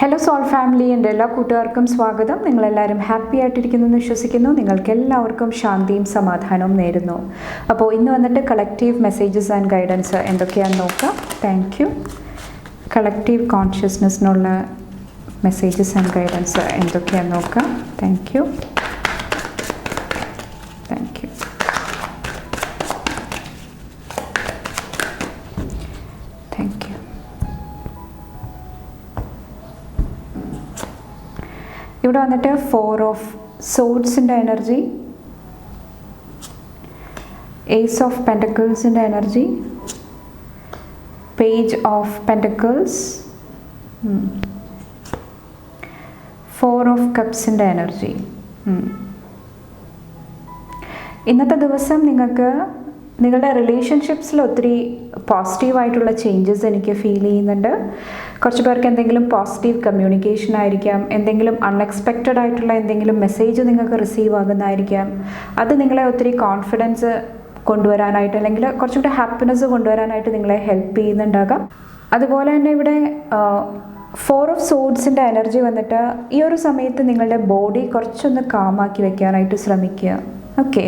Hello soul family, എൻ്റെ എല്ലാ കൂട്ടുകാർക്കും സ്വാഗതം. നിങ്ങളെല്ലാവരും ഹാപ്പി ആയിട്ടിരിക്കുന്നു എന്ന് വിശ്വസിക്കുന്നു. നിങ്ങൾക്ക് എല്ലാവർക്കും ശാന്തിയും സമാധാനവും നേരുന്നു. അപ്പോൾ ഇന്ന് വന്നിട്ട് കളക്റ്റീവ് മെസ്സേജസ് ആൻഡ് ഗൈഡൻസ് എന്തൊക്കെയാണെന്ന് നോക്കാം. Thank you. കളക്റ്റീവ് കോൺഷ്യസ്നെസ്സിനുള്ള മെസ്സേജസ് ആൻഡ് ഗൈഡൻസ് എന്തൊക്കെയാണെന്ന് നോക്കാം. Thank you. Thank you. Thank you. ഇവിടെ വന്നിട്ട് 4 ഓഫ് സോഡ്സിൻ്റെ എനർജി, ഏസ് ഓഫ് പെൻറ്റക്കിൾസിൻ്റെ energy, page of pentacles, 4 of കപ്സിൻ്റെ എനർജി. ഇന്നത്തെ ദിവസം നിങ്ങൾക്ക് നിങ്ങളുടെ റിലേഷൻഷിപ്സിൽ ഒത്തിരി പോസിറ്റീവായിട്ടുള്ള ചേഞ്ചസ് എനിക്ക് ഫീൽ ചെയ്യുന്നുണ്ട്. കുറച്ച് പേർക്ക് എന്തെങ്കിലും പോസിറ്റീവ് കമ്മ്യൂണിക്കേഷൻ ആയിരിക്കാം, എന്തെങ്കിലും അൺഎക്സ്പെക്റ്റഡ് ആയിട്ടുള്ള എന്തെങ്കിലും മെസ്സേജ് നിങ്ങൾക്ക് റിസീവ് ആകുന്നതായിരിക്കാം. അത് നിങ്ങളെ ഒത്തിരി കോൺഫിഡൻസ് കൊണ്ടുവരാനായിട്ട് അല്ലെങ്കിൽ കുറച്ചുകൂടി ഹാപ്പിനെസ് കൊണ്ടുവരാനായിട്ട് നിങ്ങളെ ഹെൽപ്പ് ചെയ്യുന്നുണ്ടാകാം. അതുപോലെ തന്നെ ഇവിടെ 4 ഓഫ് സോഡ്സിൻ്റെ എനർജി വന്നിട്ട് ഈ ഒരു സമയത്ത് നിങ്ങളുടെ ബോഡി കുറച്ചൊന്ന് കാമാക്കി വെക്കാനായിട്ട് ശ്രമിക്കുക. ഓക്കെ,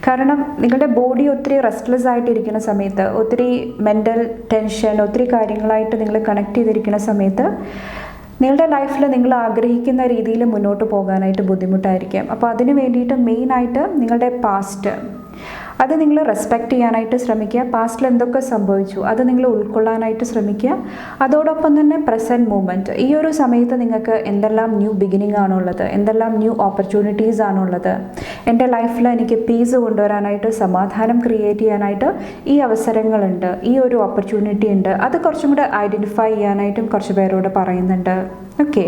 കാരണം നിങ്ങളുടെ ബോഡി ഒത്തിരി റെസ്റ്റ്ലെസ് ആയിട്ടിരിക്കുന്ന സമയത്ത്, ഒത്തിരി മെൻ്റൽ ടെൻഷൻ, ഒത്തിരി കാര്യങ്ങളായിട്ട് നിങ്ങൾ കണക്ട് ചെയ്തിരിക്കുന്ന സമയത്ത് നിങ്ങളുടെ ലൈഫിൽ നിങ്ങൾ ആഗ്രഹിക്കുന്ന രീതിയിൽ മുന്നോട്ട് പോകാനായിട്ട് ബുദ്ധിമുട്ടായിരിക്കാം. അപ്പോൾ അതിന് വേണ്ടിയിട്ട് മെയിനായിട്ട് നിങ്ങളുടെ പാസ്റ്റ് അത് നിങ്ങൾ റെസ്പെക്റ്റ് ചെയ്യാനായിട്ട് ശ്രമിക്കുക. പാസ്റ്റിൽ എന്തൊക്കെ സംഭവിച്ചു അത് നിങ്ങൾ ഉൾക്കൊള്ളാനായിട്ട് ശ്രമിക്കുക. അതോടൊപ്പം തന്നെ പ്രസൻറ്റ് മൂമെൻറ്റ്, ഈ ഒരു സമയത്ത് നിങ്ങൾക്ക് എന്തെല്ലാം ന്യൂ ബിഗിനിങ് ആണുള്ളത്, എന്തെല്ലാം ന്യൂ ഓപ്പർച്യൂണിറ്റീസ് ആണുള്ളത്, എൻ്റെ ലൈഫിൽ എനിക്ക് പീസ് കൊണ്ടുവരാനായിട്ട്, സമാധാനം ക്രിയേറ്റ് ചെയ്യാനായിട്ട് ഈ അവസരങ്ങളുണ്ട്, ഈ ഒരു ഓപ്പർച്യൂണിറ്റി ഉണ്ട്. അത് കുറച്ചും കൂടെ ഐഡൻറ്റിഫൈ ചെയ്യാനായിട്ടും കുറച്ച് പേരോട് പറയുന്നുണ്ട്. ഓക്കെ,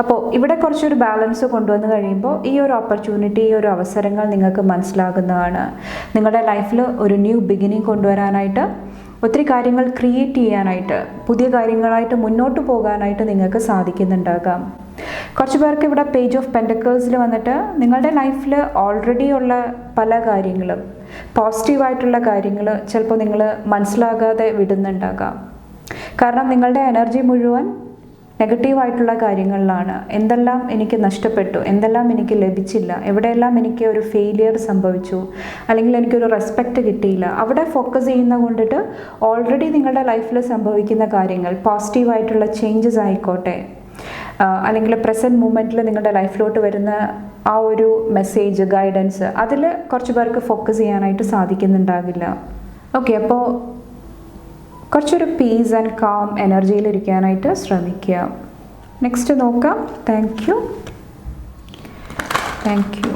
അപ്പോൾ ഇവിടെ കുറച്ചൊരു ബാലൻസ് കൊണ്ടുവന്ന് കഴിയുമ്പോൾ ഈ ഒരു ഓപ്പർച്യൂണിറ്റി, ഈ ഒരു അവസരങ്ങൾ നിങ്ങൾക്ക് മനസ്സിലാകുന്നതാണ്. നിങ്ങളുടെ ലൈഫിൽ ഒരു ന്യൂ ബിഗിനിങ് കൊണ്ടുവരാനായിട്ട്, ഒത്തിരി കാര്യങ്ങൾ ക്രിയേറ്റ് ചെയ്യാനായിട്ട്, പുതിയ കാര്യങ്ങളായിട്ട് മുന്നോട്ട് പോകാനായിട്ട് നിങ്ങൾക്ക് സാധിക്കുന്നുണ്ടാകാം. കുറച്ച് പേർക്ക് ഇവിടെ പേജ് ഓഫ് പെൻറ്റക്കിൾസിൽ വന്നിട്ട് നിങ്ങളുടെ ലൈഫിൽ ഓൾറെഡി ഉള്ള പല കാര്യങ്ങളും, പോസിറ്റീവായിട്ടുള്ള കാര്യങ്ങൾ ചിലപ്പോൾ നിങ്ങൾ മനസ്സിലാകാതെ വിടുന്നുണ്ടാകാം. കാരണം നിങ്ങളുടെ എനർജി മുഴുവൻ നെഗറ്റീവായിട്ടുള്ള കാര്യങ്ങളിലാണ്. എന്തെല്ലാം എനിക്ക് നഷ്ടപ്പെട്ടു, എന്തെല്ലാം എനിക്ക് ലഭിച്ചില്ല, എവിടെയെല്ലാം എനിക്ക് ഒരു ഫെയിലിയർ സംഭവിച്ചു, അല്ലെങ്കിൽ എനിക്കൊരു റെസ്പെക്റ്റ് കിട്ടിയില്ല, അവിടെ ഫോക്കസ് ചെയ്യുന്ന കൊണ്ടിട്ട് ഓൾറെഡി നിങ്ങളുടെ ലൈഫിൽ സംഭവിക്കുന്ന കാര്യങ്ങൾ, പോസിറ്റീവായിട്ടുള്ള ചേഞ്ചസ് ആയിക്കോട്ടെ, അല്ലെങ്കിൽ പ്രസൻറ്റ് മൂമെൻറ്റിൽ നിങ്ങളുടെ ലൈഫിലോട്ട് വരുന്ന ആ ഒരു മെസ്സേജ്, ഗൈഡൻസ്, അതിൽ കുറച്ച് പേർക്ക് ഫോക്കസ് ചെയ്യാനായിട്ട് സാധിക്കുന്നുണ്ടാകില്ല. ഓക്കെ, അപ്പോൾ കുറച്ചൊരു പീസ് ആൻഡ് കാം എനർജിയിലിരിക്കാനായിട്ട് ശ്രമിക്കുക. നെക്സ്റ്റ് നോക്കാം. Thank you. Thank you.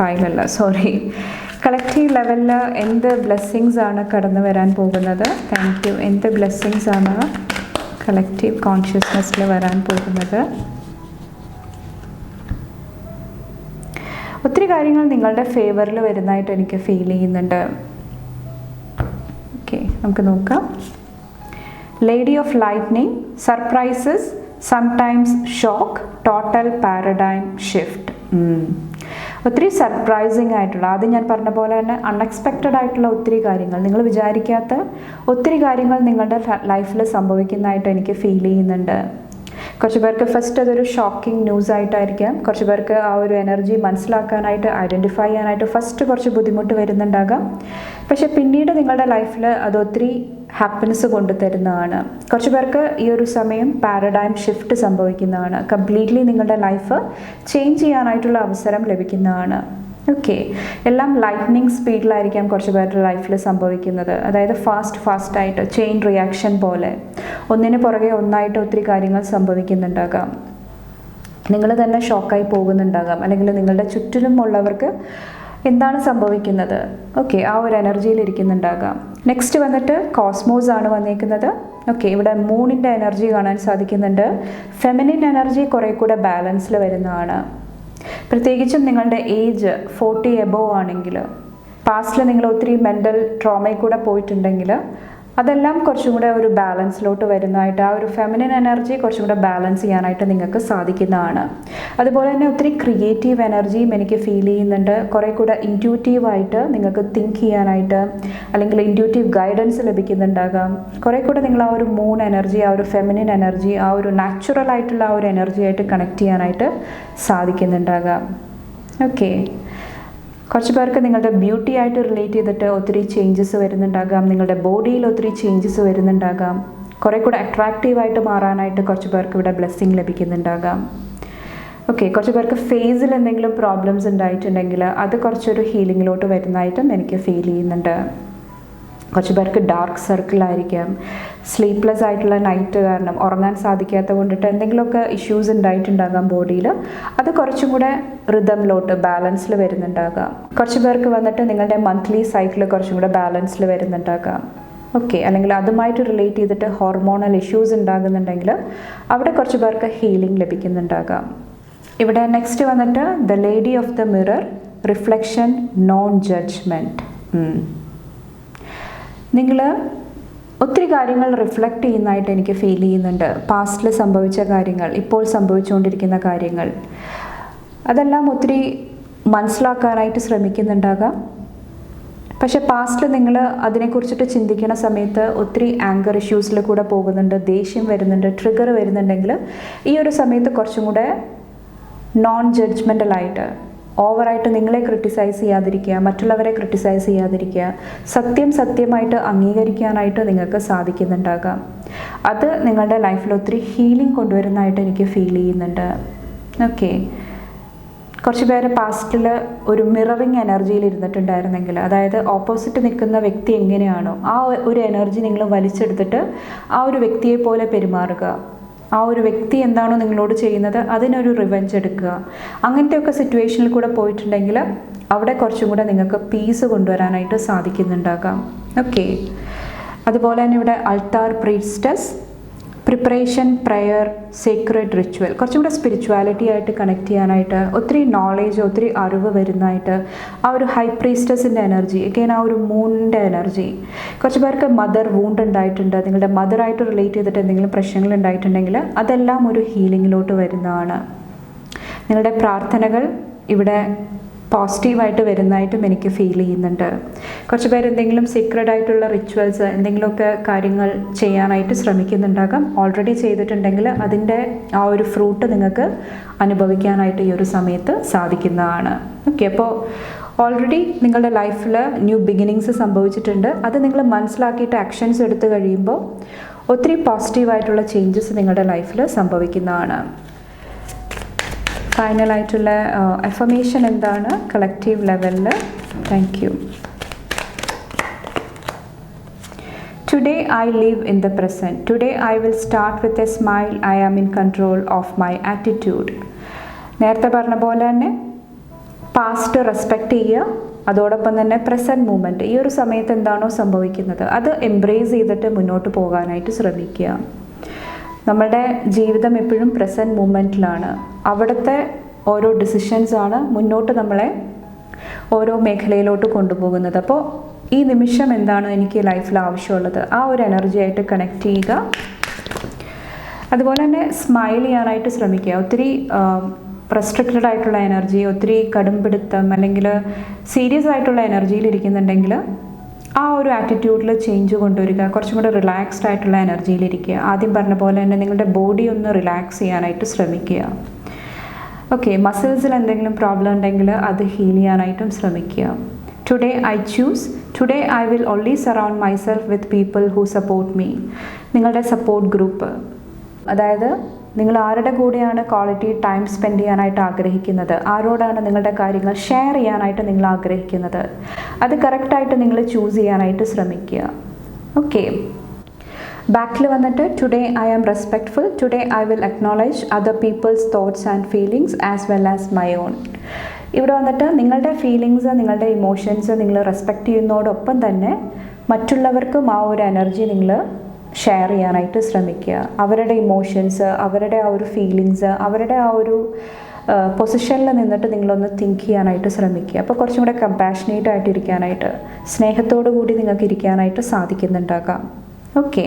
പായലല്ല, സോറി. കളക്റ്റീവ് ലെവലിൽ എന്ത് ബ്ലെസ്സിങ്സ് ആണ് കടന്നു വരാൻ പോകുന്നത്? Thank you. എന്ത് ബ്ലെസ്സിങ്സ് ആണ് കളക്റ്റീവ് കോൺഷ്യസ്നെസ്സിൽ വരാൻ പോകുന്നത്? ഒത്തിരി കാര്യങ്ങൾ നിങ്ങളുടെ ഫേവറിൽ വരുന്നതായിട്ട് എനിക്ക് ഫീൽ ചെയ്യുന്നുണ്ട്. ഓക്കെ, നമുക്ക് നോക്കാം. Lady of lightning, surprises, sometimes shock, total paradigm shift. ഒത്തിരി സർപ്രൈസിങ് ആയിട്ടുള്ള, ആദ്യം ഞാൻ പറഞ്ഞ പോലെ തന്നെ അൺഎക്സ്പെക്റ്റഡ് ആയിട്ടുള്ള ഒത്തിരി കാര്യങ്ങൾ, നിങ്ങൾ വിചാരിക്കാത്ത ഒത്തിരി കാര്യങ്ങൾ നിങ്ങളുടെ ലൈഫിൽ സംഭവിക്കുന്നതായിട്ട് എനിക്ക് ഫീൽ ചെയ്യുന്നുണ്ട്. കുറച്ച് പേർക്ക് ഫസ്റ്റ് അതൊരു ഷോക്കിംഗ് ന്യൂസ് ആയിട്ടായിരിക്കാം. കുറച്ച് പേർക്ക് ആ ഒരു എനർജി മനസ്സിലാക്കാനായിട്ട്, ഐഡൻറ്റിഫൈ ചെയ്യാനായിട്ട് ഫസ്റ്റ് കുറച്ച് ബുദ്ധിമുട്ട് വരുന്നുണ്ടാകാം. പക്ഷെ പിന്നീട് നിങ്ങളുടെ ലൈഫിൽ അത് ഒത്തിരി ഹാപ്പിനെസ് കൊണ്ടുതരുന്നതാണ്. കുറച്ച് പേർക്ക് ഈ ഒരു സമയം പാരഡൈം ഷിഫ്റ്റ് സംഭവിക്കുന്നതാണ്. കംപ്ലീറ്റ്ലി നിങ്ങളുടെ ലൈഫ് ചേഞ്ച് ചെയ്യാനായിട്ടുള്ള അവസരം ലഭിക്കുന്നതാണ്. ഓക്കെ, എല്ലാം ലൈറ്റ്നിങ് സ്പീഡിലായിരിക്കാം കുറച്ച് പേരുടെ ലൈഫിൽ സംഭവിക്കുന്നത്. അതായത് ഫാസ്റ്റായിട്ട് ചെയിൻ റിയാക്ഷൻ പോലെ ഒന്നിന് പുറകെ ഒന്നായിട്ട് ഒത്തിരി കാര്യങ്ങൾ സംഭവിക്കുന്നുണ്ടാകാം. നിങ്ങൾ തന്നെ ഷോക്കായി പോകുന്നുണ്ടാകാം, അല്ലെങ്കിൽ നിങ്ങളുടെ ചുറ്റിലുമുള്ളവർക്ക് എന്താണ് സംഭവിക്കുന്നത്, ഓക്കെ, ആ ഒരു എനർജിയിൽ ഇരിക്കുന്നുണ്ടാകാം. നെക്സ്റ്റ് വന്നിട്ട് കോസ്മോസ് ആണ് വന്നിരിക്കുന്നത്. ഓക്കെ, ഇവിടെ മൂണിൻ്റെ എനർജി കാണാൻ സാധിക്കുന്നുണ്ട്. ഫെമിനിൻ എനർജി കുറേ കൂടെ ബാലൻസിൽ വരുന്നതാണ്. പ്രത്യേകിച്ചും നിങ്ങളുടെ ഏജ് 40 എബോവ് ആണെങ്കിൽ, പാസ്റ്റിൽ നിങ്ങൾ ഒത്തിരി മെൻ്റൽ ട്രോമയിൽ കൂടെ പോയിട്ടുണ്ടെങ്കിൽ അതെല്ലാം കുറച്ചും കൂടെ ഒരു ബാലൻസിലോട്ട് വരുന്നതായിട്ട്, ആ ഒരു ഫെമിനിൻ എനർജി കുറച്ചും കൂടെ ബാലൻസ് ചെയ്യാനായിട്ട് നിങ്ങൾക്ക് സാധിക്കുന്നതാണ്. അതുപോലെ തന്നെ ഒത്തിരി ക്രിയേറ്റീവ് എനർജിയും എനിക്ക് ഫീൽ ചെയ്യുന്നുണ്ട്. കുറേ കൂടെ ഇൻറ്റ്യൂട്ടീവായിട്ട് നിങ്ങൾക്ക് തിങ്ക് ചെയ്യാനായിട്ട്, അല്ലെങ്കിൽ ഇൻറ്റ്യൂട്ടീവ് ഗൈഡൻസ് ലഭിക്കുന്നുണ്ടാകാം. കുറേ കൂടെ നിങ്ങൾ ആ ഒരു മൂൺ എനർജി, ആ ഒരു ഫെമിനിൻ എനർജി, ആ ഒരു നാച്ചുറൽ ആയിട്ടുള്ള ആ ഒരു എനർജിയായിട്ട് കണക്ട് ചെയ്യാനായിട്ട് സാധിക്കുന്നുണ്ടാകാം. ഓക്കെ, കുറച്ച് പേർക്ക് നിങ്ങളുടെ ബ്യൂട്ടി ആയിട്ട് റിലേറ്റ് ചെയ്തിട്ട് ഒത്തിരി ചേഞ്ചസ് വരുന്നുണ്ടാകാം. നിങ്ങളുടെ ബോഡിയിൽ ഒത്തിരി ചേഞ്ചസ് വരുന്നുണ്ടാകാം. കുറേ കൂടെ അട്രാക്റ്റീവായിട്ട് മാറാനായിട്ട് കുറച്ച് പേർക്ക് ഇവിടെ ബ്ലെസ്സിങ് ലഭിക്കുന്നുണ്ടാകാം. ഓക്കെ, കുറച്ച് പേർക്ക് ഫേസിൽ എന്തെങ്കിലും പ്രോബ്ലംസ് ഉണ്ടായിട്ടുണ്ടെങ്കിൽ അത് കുറച്ചൊരു ഹീലിങ്ങിലോട്ട് വരുന്നതായിട്ടും എനിക്ക് ഫീൽ ചെയ്യുന്നുണ്ട്. കുറച്ച് പേർക്ക് ഡാർക്ക് സർക്കിളായിരിക്കാം, സ്ലീപ്ലെസ് ആയിട്ടുള്ള നൈറ്റ് കാരണം ഉറങ്ങാൻ സാധിക്കാത്ത കൊണ്ടിട്ട് എന്തെങ്കിലുമൊക്കെ ഇഷ്യൂസ് ഉണ്ടായിട്ടുണ്ടാകാം ബോഡിയിൽ. അത് കുറച്ചും കൂടെ റിതമിലോട്ട് ബാലൻസിൽ വരുന്നുണ്ടാകാം. കുറച്ച് പേർക്ക് വന്നിട്ട് നിങ്ങളുടെ മന്ത്ലി സൈക്കിൾ കുറച്ചും കൂടെ ബാലൻസിൽ വരുന്നുണ്ടാകാം. ഓക്കെ, അല്ലെങ്കിൽ അതുമായിട്ട് റിലേറ്റ് ചെയ്തിട്ട് ഹോർമോണൽ ഇഷ്യൂസ് ഉണ്ടാകുന്നുണ്ടെങ്കിൽ അവിടെ കുറച്ച് പേർക്ക് ഹീലിംഗ് ലഭിക്കുന്നുണ്ടാകാം. ഇവിടെ നെക്സ്റ്റ് വന്നിട്ട് the lady of the mirror, reflection, non judgement. നിങ്ങൾ ഒത്തിരി കാര്യങ്ങൾ റിഫ്ലക്റ്റ് ചെയ്യുന്നതായിട്ട് എനിക്ക് ഫീൽ ചെയ്യുന്നുണ്ട്. പാസ്റ്റിൽ സംഭവിച്ച കാര്യങ്ങൾ, ഇപ്പോൾ സംഭവിച്ചുകൊണ്ടിരിക്കുന്ന കാര്യങ്ങൾ, അതെല്ലാം ഒത്തിരി മനസ്സിലാക്കാനായിട്ട് ശ്രമിക്കുന്നുണ്ടാകാം. പക്ഷെ പാസ്റ്റിൽ നിങ്ങൾ അതിനെക്കുറിച്ചിട്ട് ചിന്തിക്കുന്ന സമയത്ത് ഒത്തിരി ആങ്കർ ഇഷ്യൂസിൽ കൂടെ പോകുന്നുണ്ട്, ദേഷ്യം വരുന്നുണ്ട്, ട്രിഗർ വരുന്നുണ്ടെങ്കിൽ ഈ ഒരു സമയത്ത് കുറച്ചും കൂടെ നോൺ ജഡ്ജ്മെൻ്റലായിട്ട്, ഓവറായിട്ട് നിങ്ങളെ ക്രിട്ടിസൈസ് ചെയ്യാതിരിക്കുക, മറ്റുള്ളവരെ ക്രിട്ടിസൈസ് ചെയ്യാതിരിക്കുക, സത്യമായിട്ട് അംഗീകരിക്കാനായിട്ട് നിങ്ങൾക്ക് സാധിക്കുന്നുണ്ടാകാം. അത് നിങ്ങളുടെ ലൈഫിൽ ഒത്തിരി ഹീലിംഗ് കൊണ്ടുവരുന്നതായിട്ട് എനിക്ക് ഫീൽ ചെയ്യുന്നുണ്ട്. ഓക്കെ, കുറച്ച് പേര് പാസ്റ്റിൽ ഒരു മിററിങ് എനർജിയിൽ ഇരുന്നിട്ടുണ്ടായിരുന്നെങ്കിൽ, അതായത് ഓപ്പോസിറ്റ് നിൽക്കുന്ന വ്യക്തി എങ്ങനെയാണോ ആ ഒരു എനർജി നിങ്ങൾ വലിച്ചെടുത്തിട്ട് ആ ഒരു വ്യക്തിയെ പോലെ പെരുമാറുക, ആ ഒരു വ്യക്തി എന്താണോ നിങ്ങളോട് ചെയ്യുന്നത് അതിനൊരു റിവെഞ്ച് എടുക്കുക. അങ്ങനത്തെയൊക്കെ സിറ്റുവേഷനിൽ കൂടെ പോയിട്ടുണ്ടെങ്കിൽ അവിടെ കുറച്ചും കൂടെ നിങ്ങൾക്ക് പീസ് കൊണ്ടുവരാനായിട്ട് സാധിക്കുന്നുണ്ടാകാം. ഓക്കെ, അതുപോലെ തന്നെ ഇവിടെ altar priestess, preparation, prayer, secret ritual, കുറച്ചും കൂടെ സ്പിരിച്വാലിറ്റി ആയിട്ട് കണക്ട് ചെയ്യാനായിട്ട്, ഒത്തിരി നോളേജ്, ഒത്തിരി അറിവ് വരുന്നതായിട്ട്, ആ ഒരു ഹൈ പ്രീസ്റ്റസിൻ്റെ എനർജി, again ആ ഒരു മൂണിൻ്റെ എനർജി. കുറച്ച് പേർക്ക് മദർ വൂണ്ട് ഉണ്ടായിട്ടുണ്ട്, നിങ്ങളുടെ മദറായിട്ട് റിലേറ്റ് ചെയ്തിട്ട് എന്തെങ്കിലും പ്രശ്നങ്ങൾ ഉണ്ടായിട്ടുണ്ടെങ്കിൽ അതെല്ലാം ഒരു ഹീലിങ്ങിലോട്ട് വരുന്നതാണ്. നിങ്ങളുടെ പ്രാർത്ഥനകൾ ഇവിടെ പോസിറ്റീവായിട്ട് വരുന്നതായിട്ടും എനിക്ക് ഫീൽ ചെയ്യുന്നുണ്ട്. കുറച്ച് പേര് എന്തെങ്കിലും സീക്രട്ട് ആയിട്ടുള്ള റിച്വൽസ്, എന്തെങ്കിലുമൊക്കെ കാര്യങ്ങൾ ചെയ്യാനായിട്ട് ശ്രമിക്കുന്നുണ്ടാകാം. ഓൾറെഡി ചെയ്തിട്ടുണ്ടെങ്കിൽ അതിൻ്റെ ആ ഒരു ഫ്രൂട്ട് നിങ്ങൾക്ക് അനുഭവിക്കാനായിട്ട് ഈ ഒരു സമയത്ത് സാധിക്കുന്നതാണ്. ഓക്കെ, അപ്പോൾ ഓൾറെഡി നിങ്ങളുടെ ലൈഫിൽ ന്യൂ ബിഗിനിങ്സ് സംഭവിച്ചിട്ടുണ്ട്. അത് നിങ്ങൾ മനസ്സിലാക്കിയിട്ട് ആക്ഷൻസ് എടുത്തു കഴിയുമ്പോൾ ഒത്തിരി പോസിറ്റീവായിട്ടുള്ള ചേഞ്ചസ് നിങ്ങളുടെ ലൈഫിൽ സംഭവിക്കുന്നതാണ്. ഫൈനലായിട്ടുള്ള അഫർമേഷൻ എന്താണ് കളക്റ്റീവ് ലെവലിൽ? Thank you. Today I live in the present. Today I will start with a smile. I am in control of my attitude. നേരത്തെ പറഞ്ഞ പോലെ തന്നെ പാസ്റ്റ് റെസ്പെക്റ്റ് ചെയ്യുക, അതോടൊപ്പം തന്നെ പ്രസൻറ്റ് മൂമെൻറ്റ്, ഈ ഒരു സമയത്ത് എന്താണോ സംഭവിക്കുന്നത് അത് എംബ്രേസ് ചെയ്തിട്ട് മുന്നോട്ട് പോകാനായിട്ട് ശ്രമിക്കുക. നമ്മുടെ ജീവിതം എപ്പോഴും പ്രസൻറ്റ് മൂമെൻറ്റിലാണ്. അവിടുത്തെ ഓരോ ഡിസിഷൻസാണ് മുന്നോട്ട് നമ്മളെ ഓരോ മേഖലയിലോട്ട് കൊണ്ടുപോകുന്നത്. അപ്പോൾ ഈ നിമിഷം എന്താണ് എനിക്ക് ലൈഫിൽ ആവശ്യമുള്ളത്, ആ ഒരു എനർജി ആയിട്ട് കണക്ട് ചെയ്യുക. അതുപോലെ തന്നെ സ്മൈൽ ചെയ്യാനായിട്ട് ശ്രമിക്കുക. ഒത്തിരി റെസ്ട്രിക്റ്റഡ് ആയിട്ടുള്ള എനർജി, ഒത്തിരി കടുംപിടുത്തം അല്ലെങ്കിൽ സീരിയസ് ആയിട്ടുള്ള എനർജിയിൽ ഇരിക്കുന്നുണ്ടെങ്കിൽ ആ ഒരു ആറ്റിറ്റ്യൂഡിൽ ചേഞ്ച് കൊണ്ടുവരിക. കുറച്ചും കൂടെ റിലാക്സ്ഡ് ആയിട്ടുള്ള എനർജിയിലിരിക്കുക. ആദ്യം പറഞ്ഞ പോലെ തന്നെ നിങ്ങളുടെ ബോഡി ഒന്ന് റിലാക്സ് ചെയ്യാനായിട്ട് ശ്രമിക്കുക. ഓക്കെ, മസിൽസിൽ എന്തെങ്കിലും പ്രോബ്ലം ഉണ്ടെങ്കിൽ അത് ഹീൽ ചെയ്യാനായിട്ടും ശ്രമിക്കുക. Today I choose, today I will only surround myself with people who support me. നിങ്ങളുടെ സപ്പോർട്ട് ഗ്രൂപ്പ്, അതായത് നിങ്ങൾ ആരുടെ കൂടെയാണ് ക്വാളിറ്റി ടൈം സ്പെൻഡ് ചെയ്യാനായിട്ട് ആഗ്രഹിക്കുന്നത്, ആരോടാണ് നിങ്ങളുടെ കാര്യങ്ങൾ ഷെയർ ചെയ്യാനായിട്ട് നിങ്ങൾ ആഗ്രഹിക്കുന്നത്, അത് കറക്റ്റായിട്ട് നിങ്ങൾ ചൂസ് ചെയ്യാനായിട്ട് ശ്രമിക്കുക. ഓക്കെ, ബാക്കിൽ വന്നിട്ട് today I am respectful, today I will acknowledge other peoples thoughts and feelings as well as my own. ഇവിടെ വന്നിട്ട് നിങ്ങളുടെ ഫീലിങ്സ്, നിങ്ങളുടെ ഇമോഷൻസ് നിങ്ങൾ റെസ്പെക്റ്റ് ചെയ്യുന്നതോടൊപ്പം തന്നെ മറ്റുള്ളവർക്കും ആ ഒരു എനർജി നിങ്ങൾ ഷെയർ ചെയ്യാനായിട്ട് ശ്രമിക്കുക. അവരുടെ ഇമോഷൻസ്, അവരുടെ ആ ഒരു ഫീലിങ്സ്, അവരുടെ ആ ഒരു പൊസിഷനിൽ നിന്നിട്ട് നിങ്ങളൊന്ന് തിങ്ക് ചെയ്യാനായിട്ട് ശ്രമിക്കുക. അപ്പോൾ കുറച്ചും കൂടെ കമ്പാഷനേറ്റ് ആയിട്ട് ഇരിക്കാനായിട്ട്, സ്നേഹത്തോടു കൂടി നിങ്ങൾക്ക് ഇരിക്കാനായിട്ട് സാധിക്കുന്നുണ്ടാകാം. ഓക്കെ,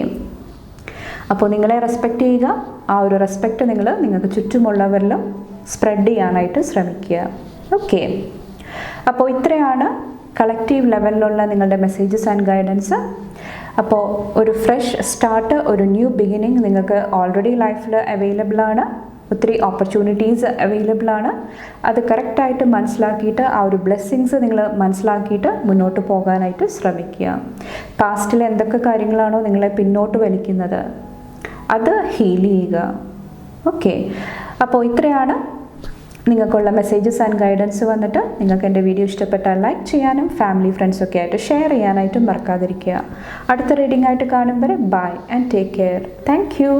അപ്പോൾ നിങ്ങളെ റെസ്പെക്റ്റ് ചെയ്യുക. ആ ഒരു റെസ്പെക്റ്റ് നിങ്ങൾക്ക് ചുറ്റുമുള്ളവരിലും സ്പ്രെഡ് ചെയ്യാനായിട്ട് ശ്രമിക്കുക. ഓക്കെ, അപ്പോൾ ഇത്രയാണ് കളക്റ്റീവ് ലെവലിലുള്ള നിങ്ങളുടെ മെസ്സേജസ് ആൻഡ് ഗൈഡൻസ്. അപ്പോൾ ഒരു ഫ്രഷ് സ്റ്റാർട്ട്, ഒരു ന്യൂ ബിഗിനിങ് നിങ്ങൾക്ക് ഓൾറെഡി ലൈഫിൽ അവൈലബിൾ ആണ്. ഒത്തിരി ഓപ്പർച്യൂണിറ്റീസ് അവൈലബിൾ ആണ്. അത് കറക്റ്റായിട്ട് മനസ്സിലാക്കിയിട്ട് ആ ഒരു ബ്ലെസ്സിങ്സ് നിങ്ങൾ മനസ്സിലാക്കിയിട്ട് മുന്നോട്ട് പോകാനായിട്ട് ശ്രമിക്കുക. പാസ്റ്റിൽ എന്തൊക്കെ കാര്യങ്ങളാണോ നിങ്ങളെ പിന്നോട്ട് വലിക്കുന്നത് അത് ഹീൽ ചെയ്യുക. ഓക്കെ, അപ്പോൾ ഇത്രയാണ് നിങ്ങൾക്കുള്ള മെസ്സേജസ് ആൻഡ് ഗൈഡൻസ് വന്നിട്ട്. നിങ്ങൾക്ക് എൻ്റെ വീഡിയോ ഇഷ്ടപ്പെട്ടാൽ ലൈക്ക് ചെയ്യാനും ഫാമിലി ഫ്രണ്ട്സൊക്കെ ആയിട്ട് ഷെയർ ചെയ്യാനായിട്ടും മറക്കാതിരിക്കുക. അടുത്ത റീഡിംഗ് ആയിട്ട് കാണും വരെ bye and take care. Thank U.